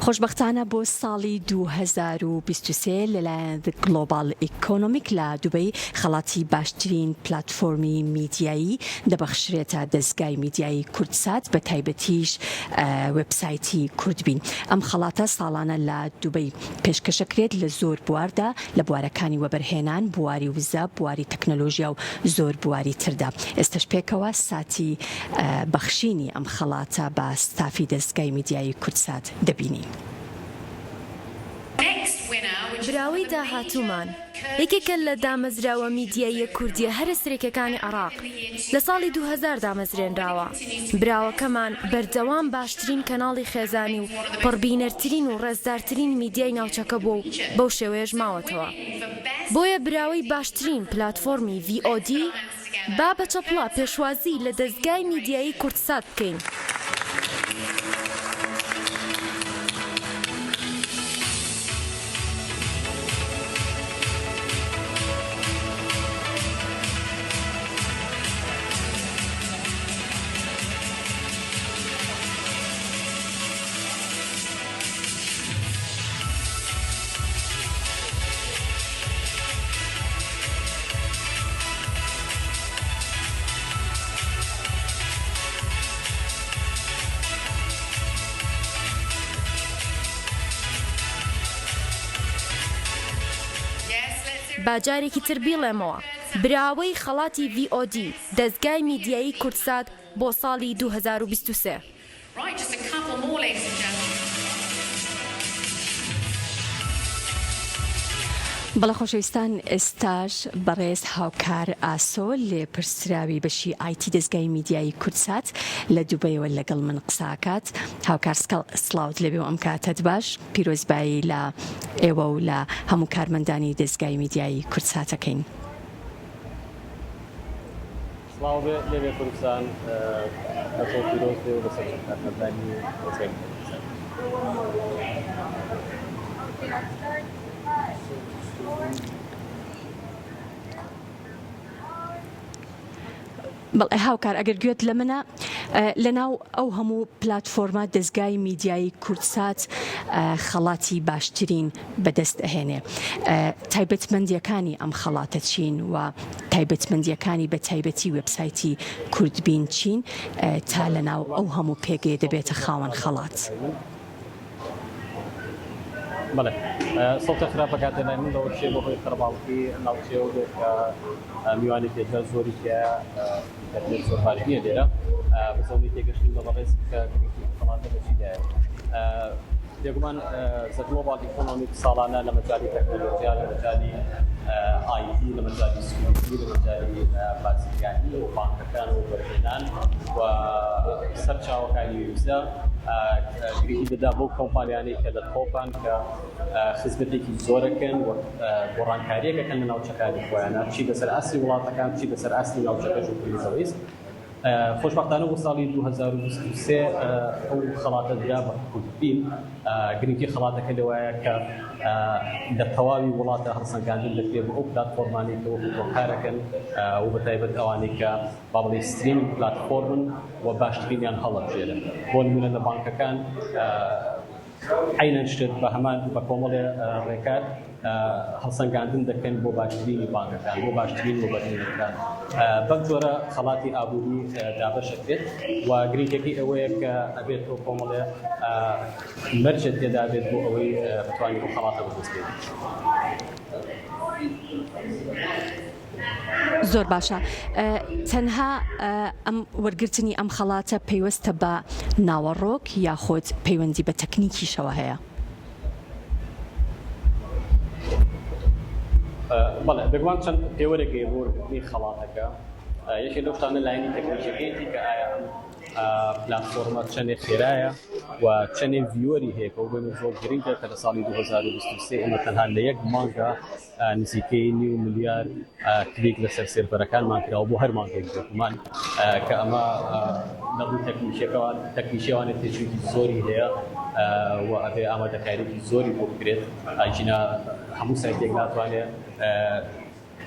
خۆشبەختانە بۆ ساڵی 2023 لەلایەن گلۆبال ئیکۆنۆمیک لە دوبەی خەڵاتی باشترین پلاتفۆرمی میدیایی دەبەخشرێتە دەستگای میدیایی کورتسات بە تایبەتیش وێبسایتی کوردبین. ئەم خەڵاتە ساڵانە لە دوبەی پێشکەشەکرێت لە زۆر بواردا لە بوارەکانی وەبەرهێنان، بواری وزە، بواری تەکنەلۆژیا و زۆر بواری تردا. ئێستش پێکەوە ساتی بەخشینی ئەم خەڵاتە بە ستافی دەستگای میدیایی کورتسات دەبینی. براوەی داهاتوومان یەکێکە لە دامەزراوە میدیاییە کوردیە هەرە سرێکەکانی عێراق لە ساڵی 2000 دامەزرێنراوە. براوەکەمان بەردەوام باشترین کەناڵی خێزانی و پڕبینەرترین و ڕێزدارترین میدیای ناوچەکە بوو و بەو شێوەیەش ماوەتەوە. بۆیە براوەی باشترین پلاتفۆرمی VOD با بە چەپڵا پێشوازی لە دەستگای میدیایی کورتسات بکەین. باجارێکی تر بیڵێمەوە براوەی خەڵاتی VOD دەستگای میدیایی کورتسات بۆ ساڵی 2023. بەڵە خۆشەویستان، ئێستاش بەڕێز هاوکار ئاسۆ لێ پرسراوی بەشی ئایتی دەستگای میدیایی کورتسات لە دووبەیەوە لەگەڵ من قساکات. هاوکار سڵاوت لەبێ و ئەم کاتت باش، پیرۆزبایی لە ئێوە و لە هەموو کارمەندانی دەستگای میدیایی کورتساتەکەین. سڵاو بێ لەبێ کوردستان، بەسەر پیرۆز بێ و بەسەر کارمەندانی دەستگای بەڵێ هاوکار، ئەگەر گوێت لە منە، لەناو ئەو هەموو پلاتفۆرمە دەستگای میدیایی کورتسات خەڵاتی باشترین بەدەست ئەهێنێ. تایبەتمەندیەکانی ئەم خەڵاتە چین و تایبەتمەندیەکانی بە تایبەتی وێبسایتی کوردبین چین تا لەناو ئەو هەموو پێگەی دەبێتە خاوەن خەڵات؟ بەڵێ سەڵتە خراپەکات دەنای من لەوە چێ بەهۆی خەرباڵقی ناوچێ و میوانی پێجار زۆری تیا دەبێت زۆر باش نییە لێرە بەزەونی تێگەشتین بە بەڕێز کە خەڵاتە بەچیدایە. بێگومان گلۆبال ئیکۆنۆمیک ساڵانە لە مەجالی تەکنۆلۆژیا، لە مەجالی IT، لە مەجالی سکیوریتی، لە مەجالی بازرگانی و بانکەکان و وەرهێنان و سەرچاوەکانی ویزە گرنگی دەدا بۆ کۆمپانیانەی کە لە تۆپان کە خزمەتێکی زۆرەکەن و گۆڕانکاریەکەکەن لە ناوچەکانی خۆیانە، چی لەسەر ئاسی وڵاتەکان، چی لەسەر ئاسی ناوچەکەش و پلیزەوەیست. خۆشبەختانە بۆ ساڵی 2023 ئەو خەڵاتە درا بە کوردبین. گرنگی خەڵاتەکە لەوایە کە لە تەواوی وڵاتە هەڵسەنگاندن دەکرێت بۆ ئەو پلاتفۆرمانەی کە وەکو کارەکەن و بەتایبەت ئەوانەی کە با بڵێ ستریم پلاتفۆرمن و باشترینیان هەڵەبژێرن. بۆ نمونە لە بانکەکان عینەن شتێت بە هەمان بە کۆمەڵێ ڕێکات هەڵسەنگاندن دەکەن بۆ باشترینی بانکەکان، بۆ باشترین وەبەرهێنەرەکان. بەم جۆرە خەڵاتی ئابووری دابەشەکرێت و گرنگێکی ئەوەیە کە ئەبێت بۆ کۆمەڵێ مەرجێت تێدا بێت بۆ ئەوەی بتوانێت بۆ خەڵاتە بەدەست بێت. زۆر باشە. تەنها ئەم وەرگرتنی ئەم خەڵاتە پەیوەستە بە ناوەڕۆک یاخۆت پەیوەندی بە تەکنیکیشەوە هەیە؟ بەڵێ بێگومان چەند پێوەرێکی بۆ وەرگرتنی خەڵاتەکە. یەکێک لەو شتانە لاینی تەکنیکیەکەیەتی کە ئایا ئەم پلاتفۆرمە چەندێک خێرایە و چەندێک ڤیوەری هەیە کە بۆ زۆر گرنگە کە لە ساڵی 2023 ئێمە تەنها لە یەک مانگە نزیکەی 9 ملیار کلیک لەسەر سێرڤەرەکانمان کراوە بۆ هەر مانگێک بێتمان کە ئەمە لەڕووی تەکنیکیەوانە تێژێکی زۆری هەیە و ئەبێ ئامادەکاریی زۆری بۆ بکرێت. ئاجینا هەموو سایتێک ناتوانێت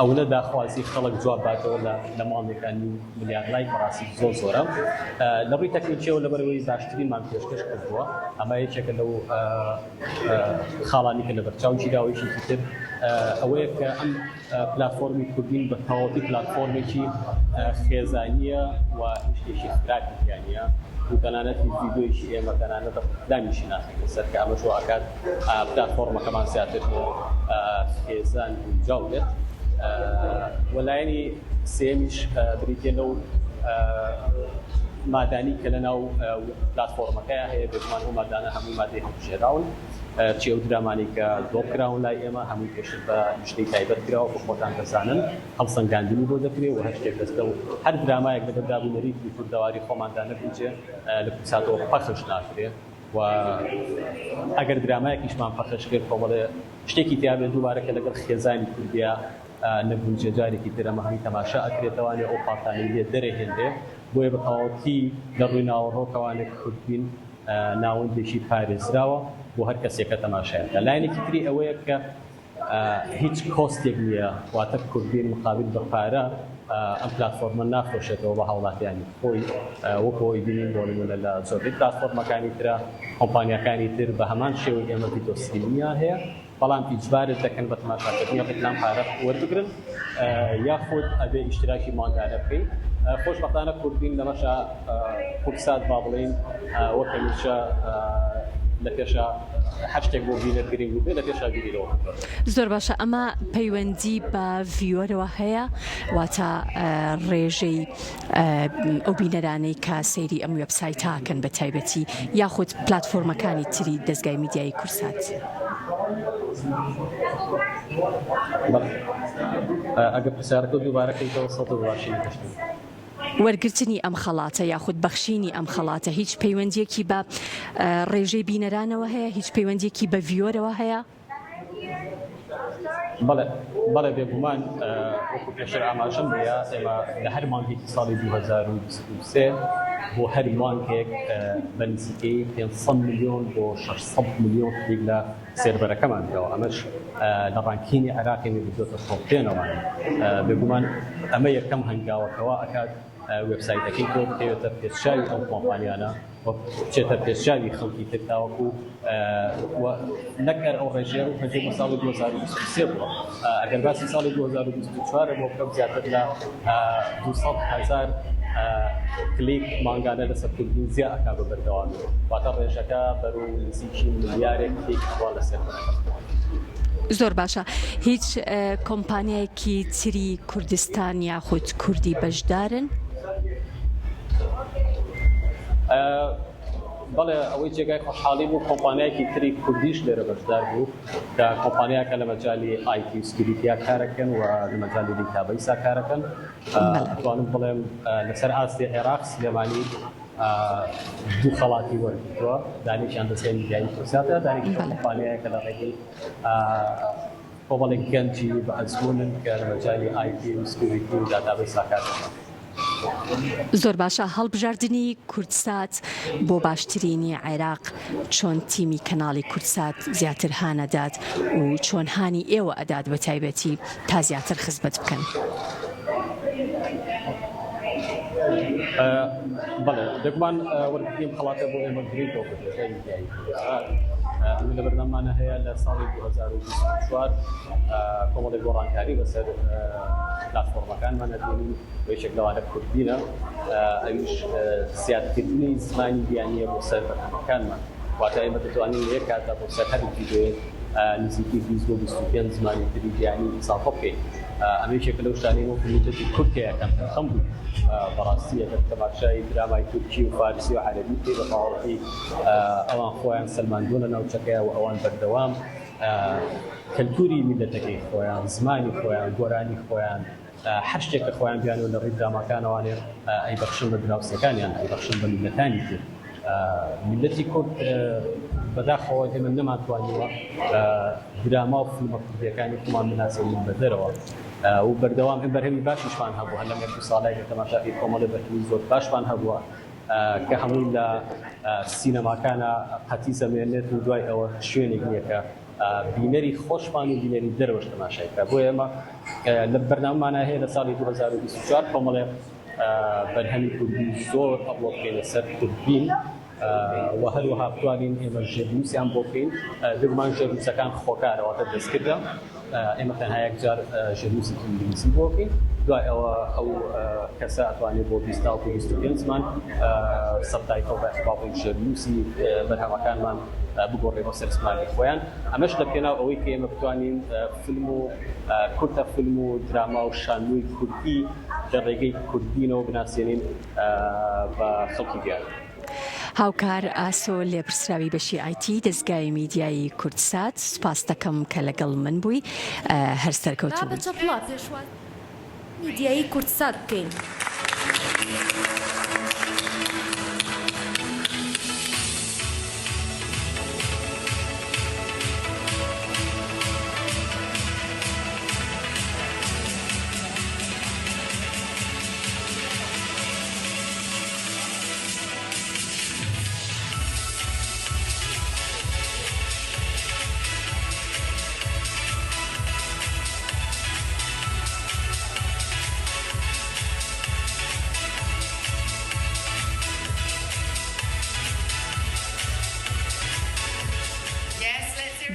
ئەوە داخوازی خەڵک جواب باتەوە لە ماڵێکانی ملیان لای بەڕاستی زۆرە لە ڕووی تەکنیکیەوە لەبەرەوەی باشترینمان پێشکەش کردووە ئەمە یەکێکە لەو خاڵانی کە لە بەرچاوی داوایشی تر ئەوەیە کە ئەم پلتفۆرمی کوردین بە تەواوەتی پلتفۆرمێکی خێزانیە و هیچ خراپیانە و تەنانەتی ڤیدیۆیشی ئێمە تەنانەت دانیشی ناخێت سەر کە ئەمە شو ئاکات پلتفۆرمەکەمان زیاتر خێزان جاو بێت وەلایەنی سێمیش بریتێ لەو مادانی کە لەناو پلتفۆرمەکەیە هەیە بێگومان ئەو مادانە هەمووی مادەی هەڵبژێراون چی ئەو درامانی کە دۆڕکراون لای ئێمە هەمووی پێشتر بە شتەی تایبەت کراوە بە خۆتان دەزانن هەڵسەنگاندنی بۆ دەکرێت و هەر شتێک دەستە و هەر درامایەک لەگەڵ دابوونەری کوردەواری خۆماندا نەبووجێ لە کوساتەوە پەخش ناکرێت و ئەگەر درامایەکیشمان پەخش کرد کۆمەڵێ شتێکی تیا بێت دووبارەکە لەگەڵ خێزانی کوردیا نەبووجێ جارێکی تر ئەمە هەمی تەماشا ئەکرێتەوانێ ئەو پاڵتانی لێ دەرەهێنرێ بۆیە بە تەواوەتی لە ڕووی ناوەڕۆکەوانێک کوردبین ناوەندێکی پارێزراوە بۆ هەر کەسێکە تەماشایەکە لایەنێکی تری ئەوەیە کە هیچ کۆستێک نییە واتە کوردبین مقابل بە پارە ئەم پلتفۆرمە نافرۆشێتەوە بە هاوڵاتیانی خۆی وەکەوەی بینین بۆ نمونە لە زۆربەی پلتفۆرمەکانی ترە کۆمپانیەکانی تر بە هەمان شێوەی ئێمە ڤیدیۆ ستریمینگیان هەیە بەڵام ئیجبارت دەکەن بە تەماشاکردنی بەتلان پارە وەربگرن یاخود ئەبێ ئیشتراکی ماگانە بکەین خۆشبەختانە کوردبین لەمەشە قورسات با بڵێین وەکەمیشە لە پێشە هەر شتێک بۆ بینەر گرنگ بێ لە پێشا بیرەوە زۆر باشە ئەمە پەیوەندی بە ڤیۆرەوە هەیە واتە ڕێژەی ئەو بینەرانەی کە سەیری ئەم وێبسایتاکەن بە تایبەتی یاخود پلتفۆرمەکانی تری دەستگای میدیای کورسات ئەگەر پرسیارەکە دووبارەکەیتەوە سەڵ باشی نەگەشتن وەرگرتنی ئەم خەڵاتە یاخود بەخشینی ئەم خەڵاتە هیچ پەیوەندیەکی بە ڕێژەی بینەرانەوە هەیە هیچ پەیوەندیەکی بە ڤیۆرەوە هەیە بەڵێ بێگومان وەکو پێشتر ئاماژەم بێە ئێمە لە هەر مانگێکی ساڵی 2023 بۆ هەر مانگێک بە نزیکەی 500 میلیۆن بۆ 600 میلیۆن کلیک لە سێرڤەرەکەمان کراوە ئەمەش لە ڕانکینی عێراقی بێتە تۆپ-10ەوە بێگومان ئەمە یەکەم هەنگاوەکەوە ئەکات وێبسایتەکەی تۆ بکەوێتە پێشچاوی ئەو کۆمپانیانە بچێتە پێشچاوی خەڵکی تر تاوەکو نەکەر ئەو ڕێژێ و ڕێژەی بۆ ساڵی 2023 بووە ئەگەر باسی ساڵی 2024 بۆ بکەم زیاتر لە 200,000 کلیک مانگانە لەسەر کوردبین زیاد ئەکا بە بەردەوامی واتە ڕێژەکە بەرەو نزیکی ملیارێک کلیک بووە لە سێرڤەرەکە زۆر باشە هیچ کۆمپانیایەکی تری کوردستان یاخود کوردی بەشدارن؟ بەڵێ ئەوەی جێگای خۆشحاڵی بوو کۆمپانیایەکی تری کوردیش لێرە بەشدار بوو کە کۆمپانیاکە لە مەجای ئایتی و سکیوریتیا کارەکەن و لە مەجای دیتابەیسا کارەکەن ئەتوانم بڵێم لەسەر ئاستی عێراق سلێمانی دوو خەڵاتی وەرگرتووە دانیشیان دەستگای میدیایی کورساتە دانیشی کۆمپانیایەکە لە ڕێگەی کۆمەڵێک گەنجی بە ئەزمونن کە لە مەجای ئایتی و سکیوریتی و داتابەیسا کارەکەن زۆر باشە هەڵبژاردننی کورسات بۆ باشترینی عێراق چۆن تیمی کەناڵی کورسات زیاتر هانەدات و چۆن هانی ئێوە ئەدات بە تایبەتی تا زیاتر خزمەت بکەن بەڵێ دەگومان وەرگرتنیم خەڵاتە بۆ ئێمە گرێتەوە بە دەستگای میدیایی ئەمە لە بەردەمانە هەیە لە ساڵی 2024 کۆمەڵێک گۆڕانکاری بەسەر پلتفۆرمەکانمان ئەدێنین یەکێک لەوانە کوردبینە ئەویش زیادکردنی زمانی بیانیە بۆ سەرڤەرەکانمان واتە ئێمە دەتوانین یەک کاتە بۆ سەر هەر ڤیدیۆیەک نزیکی 20 بۆ 25 زمانی تری بیانی ئیسافە بکەین ئەمە یەکێکە لەو شتانەی وەکو مدەتی کورتەیەکەم خەم بوو بەڕاستی ئەگەر تەماشای درامای تورکی و فارسی و عەرەبی بکەی بە تەواوەتی ئەوان خۆیان سەلماندوونە ناوچەکەیە و ئەوان بەردەوام کەلتوری میلەتەکەی خۆیان زمانی خۆیان گۆرانی خۆیان هەر شتێکە خۆیان بیانەوە لە ڕێی دراماکانەوانێ ئەیبەخشن بە دراوسەکانیان ئەیبەخشن بە میلەتانی تر میلەتی کورد بەداخەوە ئێمە نەماتوانیوە دراما و فیلمە کوردیەکانی خۆمان بناسێنین بە دەرەوە و بەردەوام بەرهەمی باشیشمان هەبووە هەر لەمێ دو ساڵێک تەماشای کۆمەڵە بەرهەمی زۆر باشمان هەبووە کە هەمووی لە سینەماکانە قەتی زەمێنێت و دوای ئەوە شوێنێک نییە کە بینەری خۆشمان و بینەری دەرەوەش تەماشایکرا. بۆ ئێمە لە بەرنامەمانە هەیە لە ساڵی 2024 کۆمەڵێ بەرهەمی کوردی زۆر ئەپلۆد بکەین لەسەر کورتبین و هەروەها بتوانین ئێمە ژێرنووسیان بۆ بکەین. بگومان ژێرنووسەکان خۆکارەوەتە دەستکردە، ئێمە تەنها یەکجار ژێرنووسی ئینگلیزی بۆ بکەین، دوای ئەوە ئەو کەسە ئەتوانێت بۆ 20 تا 25 مان سەبتایتڵ بەخباڵی ژێرنووسی بەرهەمەکانمان بگۆڕێەوە سەر زمانی خۆیان. ئەمەش لە پێناو ئەوەی کە ئێمە بتوانین فیلم و کورتە فیلم و دراما و شانۆی کوردی لە ڕێگەی کوردینەوە بناسیێنین بە خەڵکی دیار. هاوکار ئاسۆ لێپرسراوی بەشی ئایتی دەستگای میدیایی کوردسات، سوپاس دەکەم کە لەگەڵ من بووی. هەر سەرکەوتوو بە چەپڵا پێشوازی میدیایی کوردسات بکەین.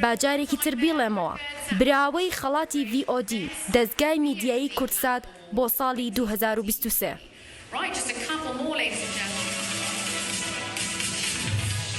باجارێکی تر بیڵێمەوە براوەی خەڵاتی VOD دەستگای میدیایی کوردسات بۆ ساڵی 2023.